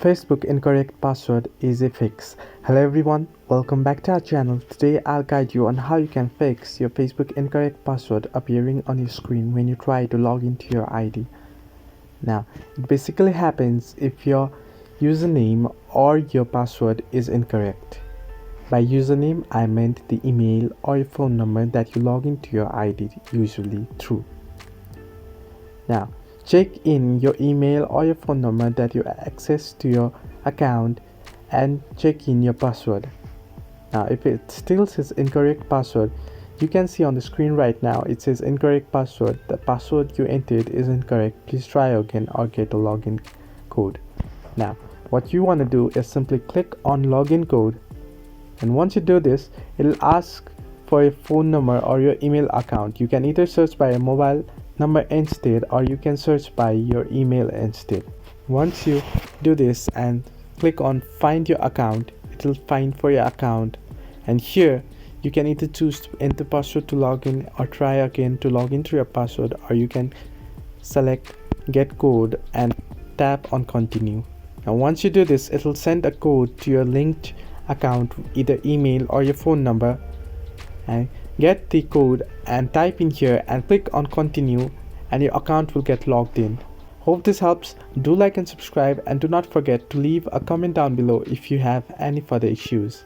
Facebook incorrect password easy fix. Hello everyone, welcome back to our channel. Today I'll guide you on how you can fix your Facebook incorrect password appearing on your screen when you try to log into your ID. Now, it basically happens if your username or your password is incorrect. By username, I meant the email or your phone number that you log into your ID usually through. Now, check in your email or your phone number that you access to your account and check in your password. Now, if it still says incorrect password, you can see on the screen right now it says incorrect password. The password you entered is incorrect. Please try again or get a login code. Now, what you want to do is simply click on login code, and once you do this, it'll ask for a phone number or your email account. You can either search by a mobile number instead, or you can search by your email instead. Once you do this and click on find your account, it will find for your account, and here you can either choose to enter password to log in or try again to log into your password, or you can select get code and tap on continue. Now once you do this, it will send a code to your linked account, either email or your phone number, and get the code and type in here and click on continue, and your account will get logged in. Hope this helps. Do like and subscribe, and do not forget to leave a comment down below if you have any further issues.